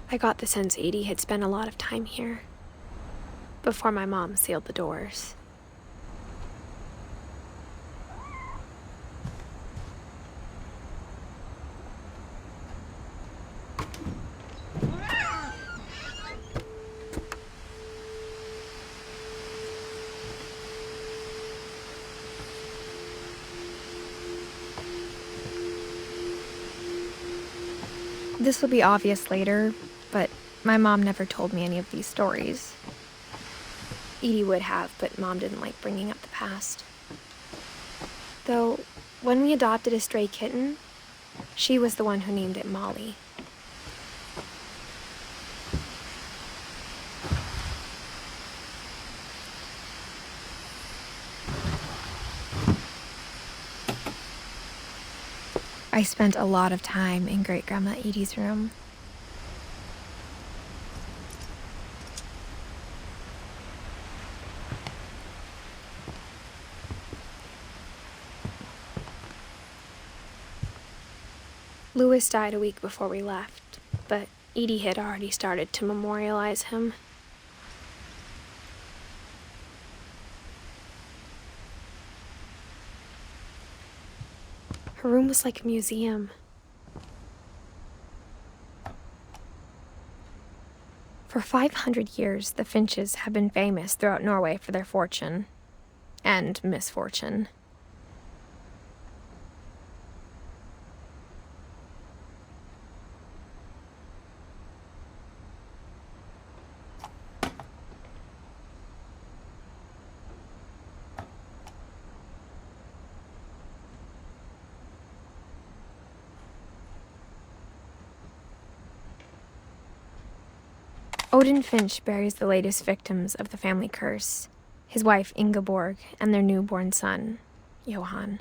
I got the sense Edie had spent a lot of time here, before my mom sealed the doors. This will be obvious later, but my mom never told me any of these stories. Edie would have, but Mom didn't like bringing up the past. Though, when we adopted a stray kitten, she was the one who named it Molly. I spent a lot of time in Great-Grandma Edie's room. Louis died a week before we left, but Edie had already started to memorialize him. Her room was like a museum. For 500 years, the Finches have been famous throughout Norway for their fortune and misfortune. Odin Finch buries the latest victims of the family curse, his wife Ingeborg and their newborn son, Johan.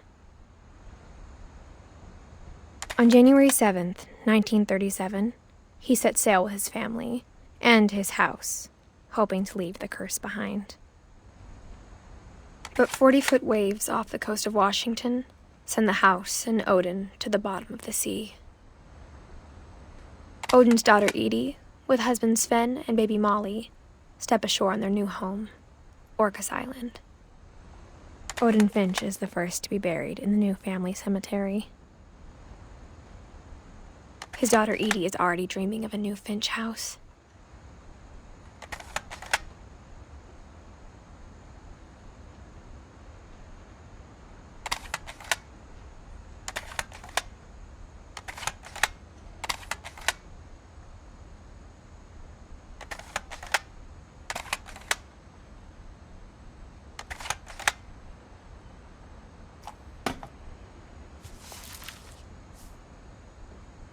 On January 7th, 1937, he set sail with his family and his house, hoping to leave the curse behind. But 40-foot waves off the coast of Washington send the house and Odin to the bottom of the sea. Odin's daughter Edie, with husband Sven and baby Molly, step ashore on their new home, Orcas Island. Odin Finch is the first to be buried in the new family cemetery. His daughter Edie is already dreaming of a new Finch house.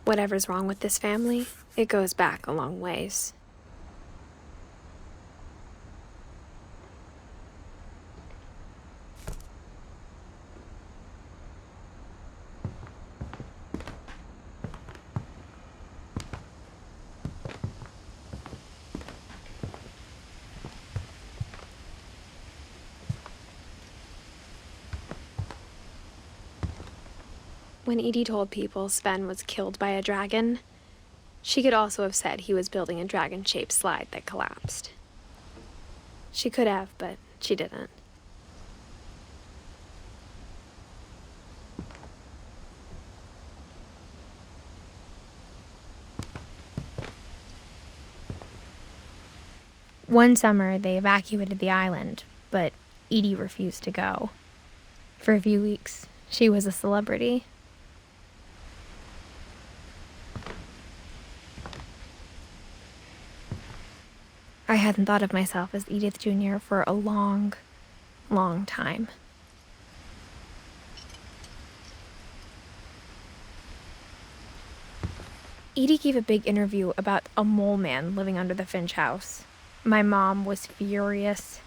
Whatever's wrong with this family, it goes back a long ways. When Edie told people Sven was killed by a dragon, she could also have said he was building a dragon-shaped slide that collapsed. She could have, but she didn't. One summer, they evacuated the island, but Edie refused to go. For a few weeks, she was a celebrity. I hadn't thought of myself as Edith Jr. for a long, long time. Edie gave a big interview about a mole man living under the Finch house. My mom was furious.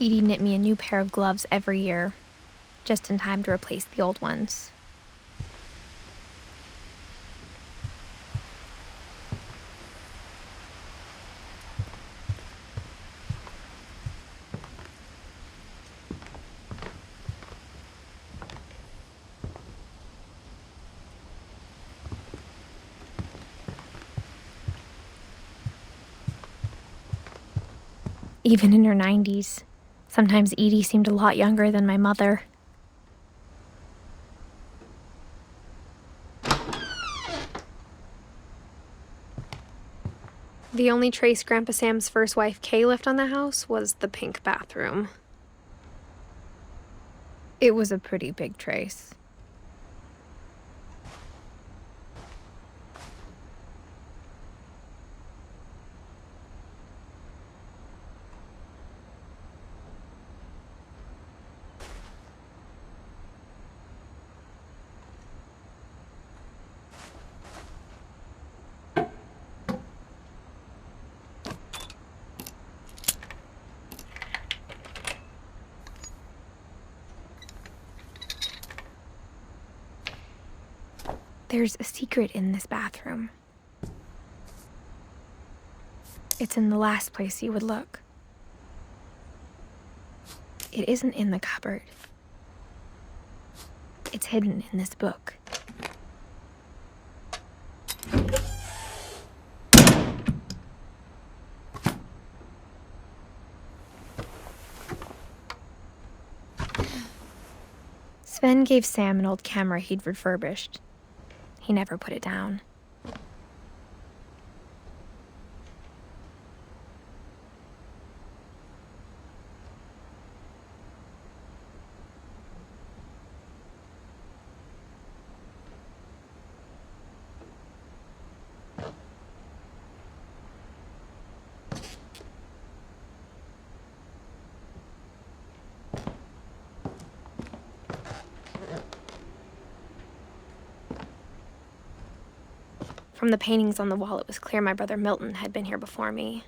Edie knit me a new pair of gloves every year, just in time to replace the old ones. even in her 90s. Sometimes Edie seemed a lot younger than my mother. The only trace Grandpa Sam's first wife, Kay, left on the house was the pink bathroom. It was a pretty big trace. There's a secret in this bathroom. It's in the last place you would look. It isn't in the cupboard. It's hidden in this book. Sven gave Sam an old camera he'd refurbished. He never put it down. From the paintings on the wall, it was clear my brother Milton had been here before me.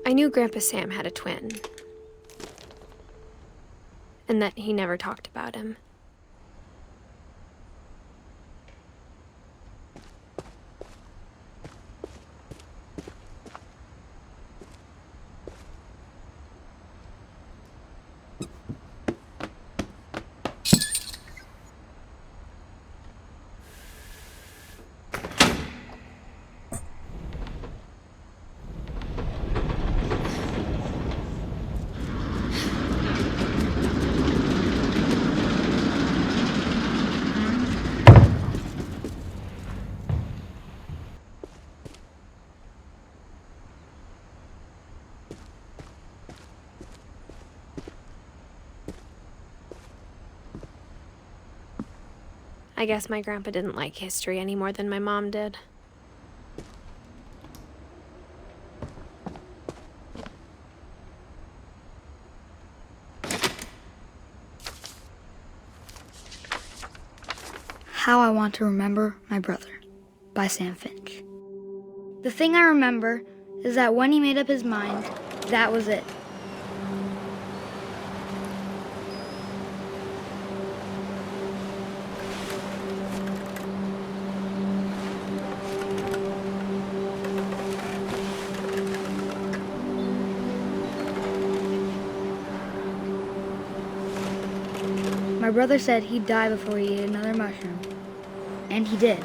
I knew Grandpa Sam had a twin, and that he never talked about him. I guess my grandpa didn't like history any more than my mom did. How I Want to Remember My Brother by Sam Finch. The thing I remember is that when he made up his mind, that was it. My brother said he'd die before he ate another mushroom. And he did.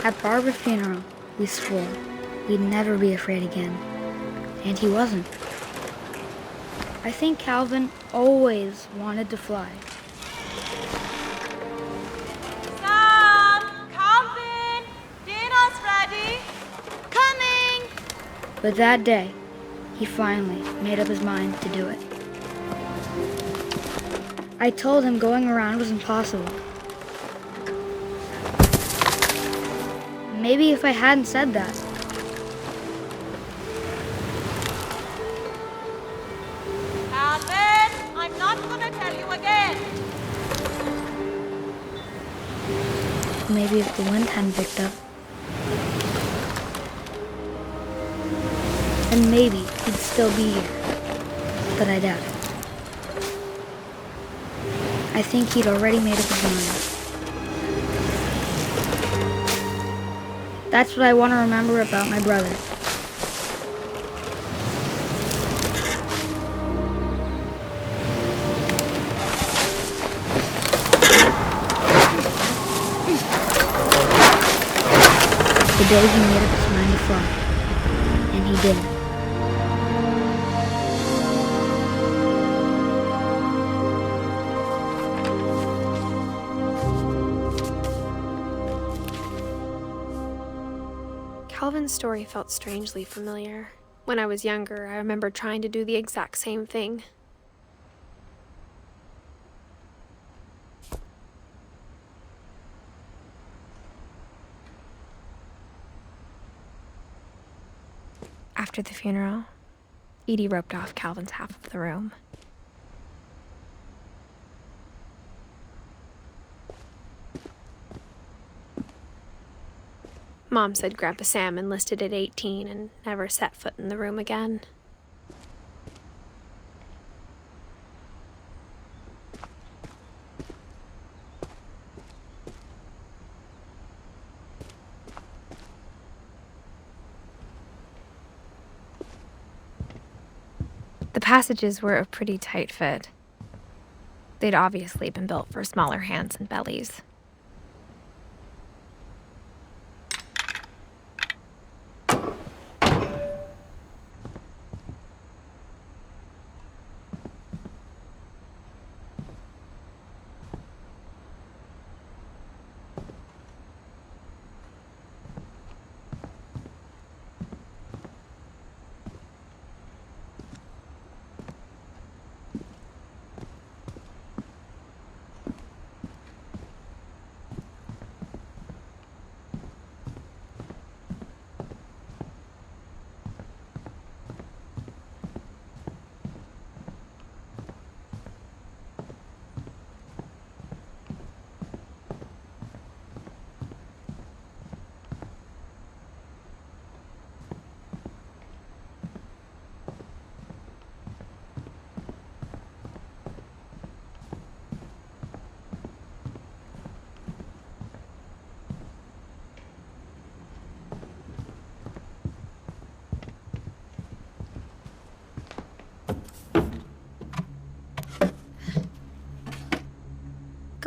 At Barbara's funeral, we swore we'd never be afraid again. And he wasn't. I think Calvin always wanted to fly. Sam! Calvin! Dinner's ready! Coming! But that day, he finally made up his mind to do it. I told him going around was impossible. Maybe if I hadn't said that, Calvin! I'm not gonna tell you again! maybe if the wind hadn't picked up, and maybe he'd still be here. But I doubt it. I think he'd already made up his mind. That's what I want to remember about my brother. The day he made up his mind to fly, and he didn't. Calvin's story felt strangely familiar. When I was younger, I remember trying to do the exact same thing. After the funeral, Edie roped off Calvin's half of the room. Mom said Grandpa Sam enlisted at 18 and never set foot in the room again. The passages were a pretty tight fit. They'd obviously been built for smaller hands and bellies.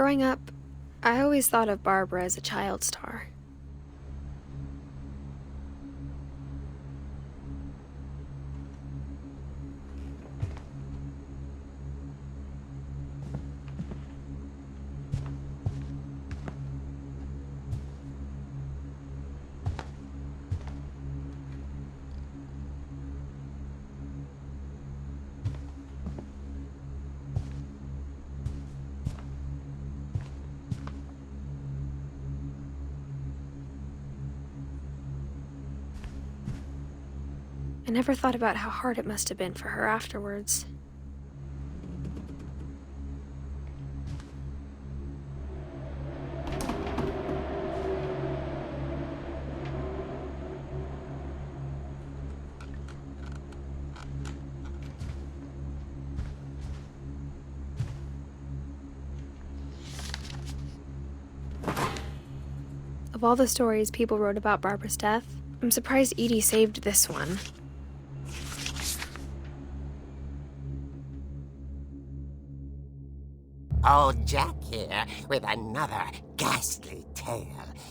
Growing up, I always thought of Barbara as a child star. I never thought about how hard it must have been for her afterwards. Of all the stories people wrote about Barbara's death, I'm surprised Edie saved this one. Old Jack here with another ghastly tale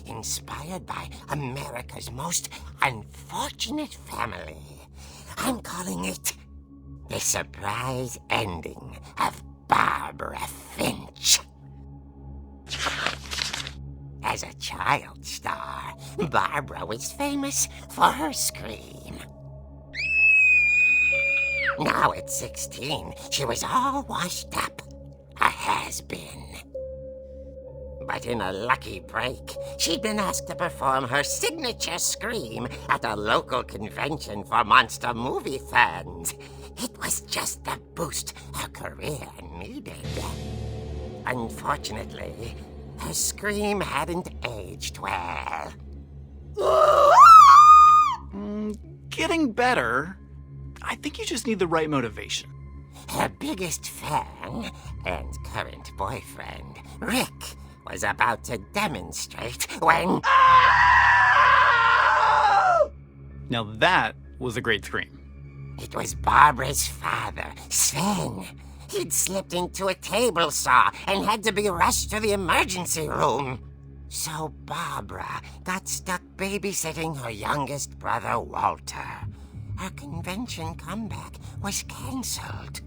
inspired by America's most unfortunate family. I'm calling it The Surprise Ending of Barbara Finch. As a child star, Barbara was famous for her scream. Now at 16, she was all washed up, a has-been. But in a lucky break, she'd been asked to perform her signature scream at a local convention for monster movie fans. It was just the boost her career needed. Unfortunately, her scream hadn't aged well. Getting better. I think you just need the right motivation. Her biggest fan and current boyfriend, Rick, was about to demonstrate when... Now that was a great scream. It was Barbara's father, Sven. He'd slipped into a table saw and had to be rushed to the emergency room. So Barbara got stuck babysitting her youngest brother, Walter. Her convention comeback was cancelled.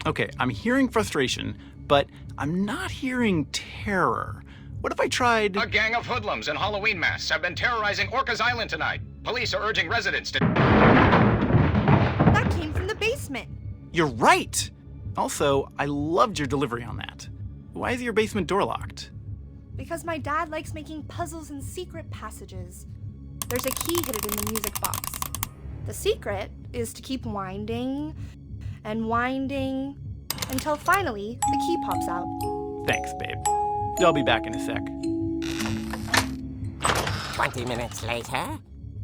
Okay, I'm hearing frustration, but I'm not hearing terror. What if I tried... A gang of hoodlums in Halloween masks have been terrorizing Orcas Island tonight. Police are urging residents to... That came from the basement. You're right! Also, I loved your delivery on that. Why is your basement door locked? Because my dad likes making puzzles and secret passages. There's a key hidden in the music box. The secret is to keep winding and winding until finally the key pops out. Thanks, babe. I'll be back in a sec. 20 minutes later,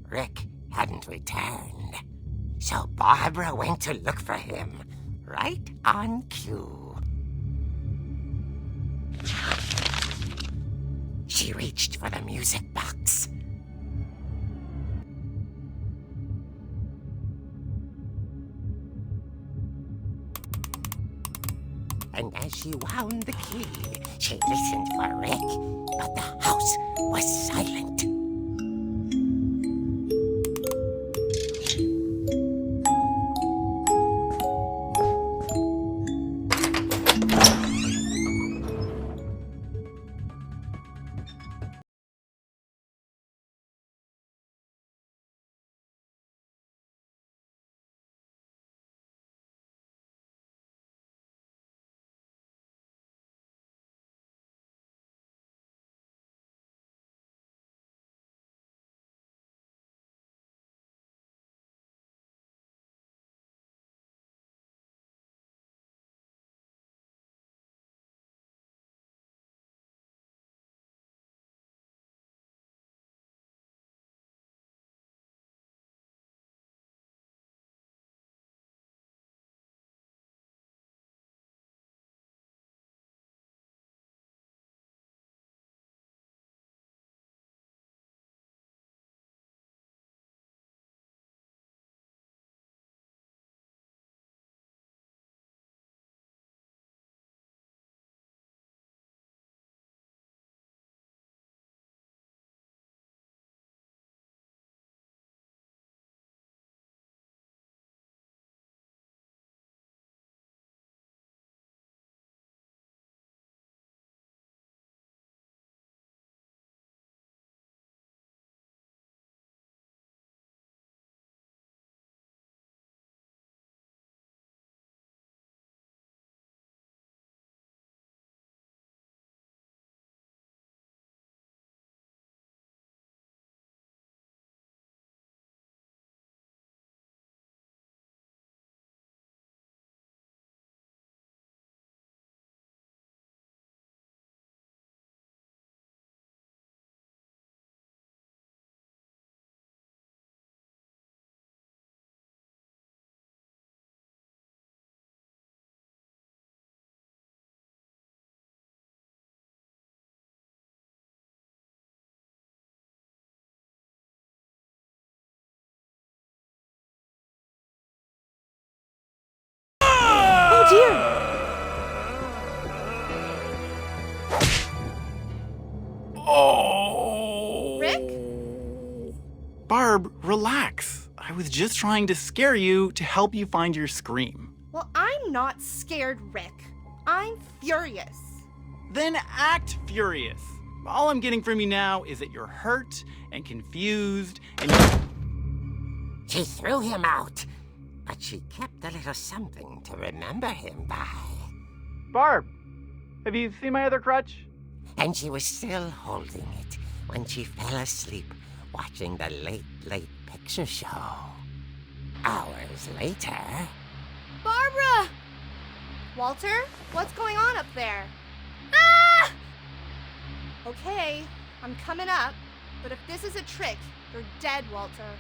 Rick hadn't returned. So Barbara went to look for him, right on cue. She reached for the music box. And as she wound the key, she listened for Rick, but the house was silent. Barb, relax. I was just trying to scare you to help you find your scream. Well, I'm not scared, Rick. I'm furious. Then act furious. All I'm getting from you now is that you're hurt and confused and She threw him out, but she kept a little something to remember him by. Barb, have you seen my other crutch? And she was still holding it when she fell asleep watching the Late Late Picture Show. Hours later... Barbara! Walter, what's going on up there? Ah! Okay, I'm coming up, but if this is a trick, you're dead, Walter.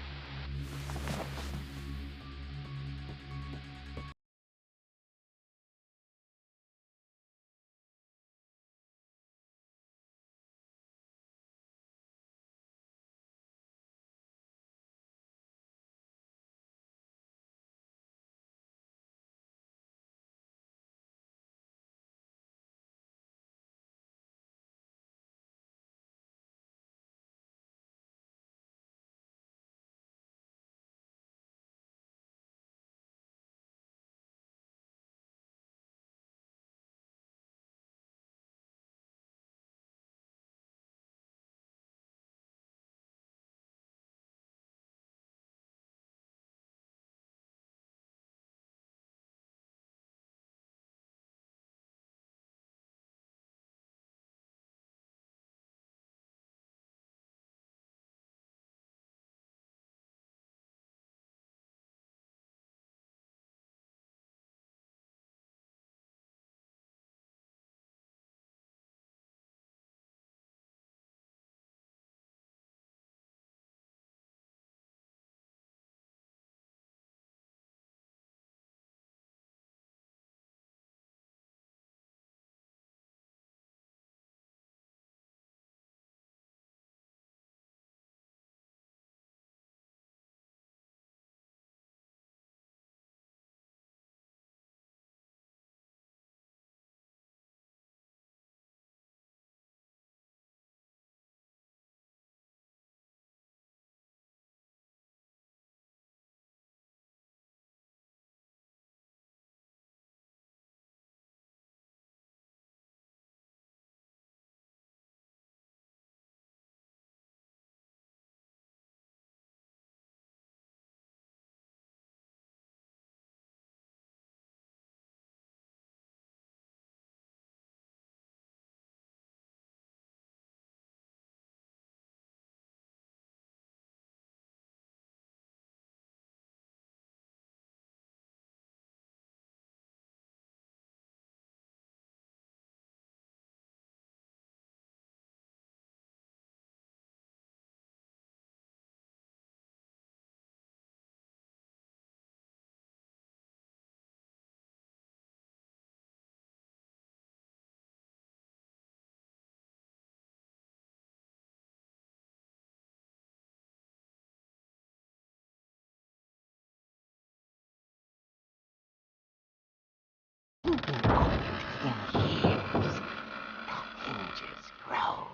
You've been quiet in years. The Finches grow.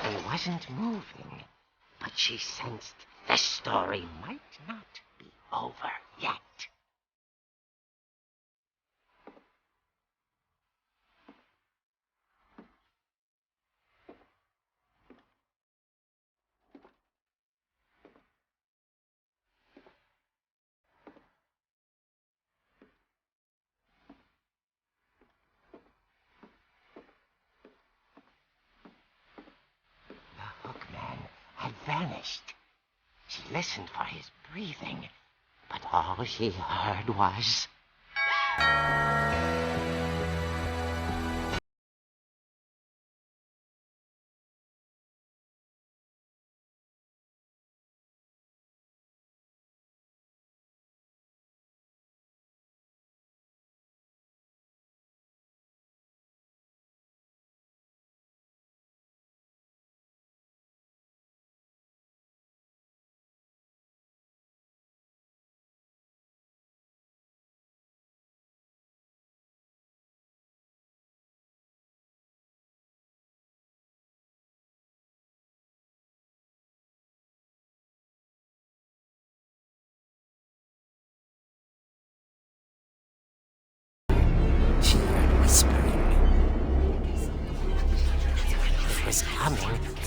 He wasn't moving, but she sensed the story might not be over yet. The hookman had vanished. She listened for his breathing, but all she heard was...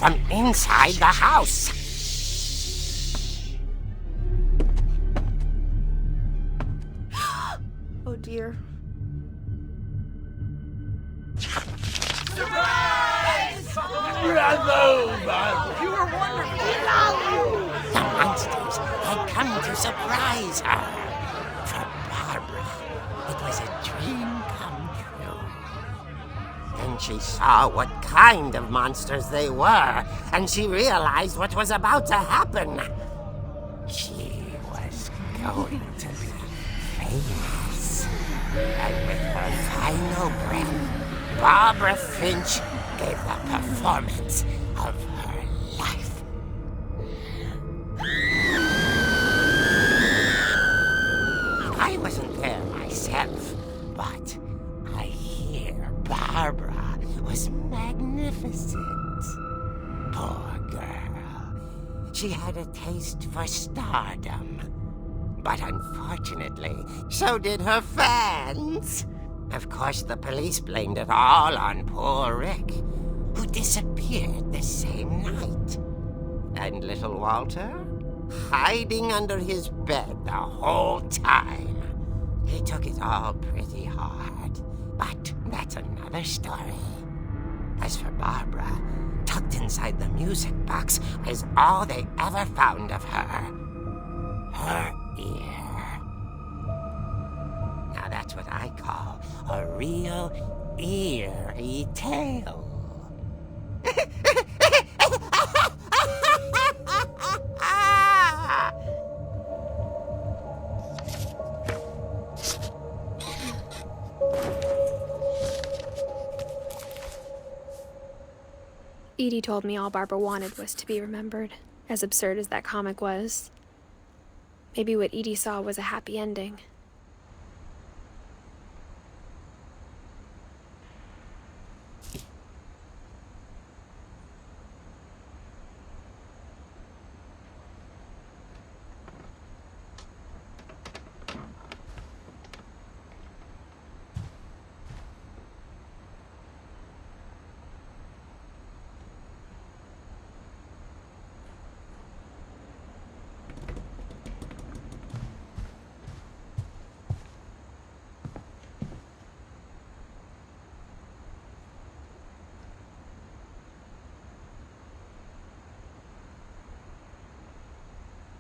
from inside the house. Oh dear. The monsters had come to surprise her. For Barbara, it was a dream come true. Then she saw what kind of monsters they were, and she realized what was about to happen. She was going to be famous. And with her final breath, Barbara Finch gave the performance of her life. I wasn't there myself, but I hear Barbara was magnificent. Poor girl. She had a taste for stardom. But unfortunately, so did her fans. Of course, the police blamed it all on poor Rick, who disappeared the same night. And little Walter? Hiding under his bed the whole time. He took it all pretty hard, but that's another story. As for Barbara, tucked inside the music box is all they ever found of her. Her ear. Now that's what I call a real eerie tale. Edie told me all Barbara wanted was to be remembered, as absurd as that comic was. Maybe what Edie saw was a happy ending.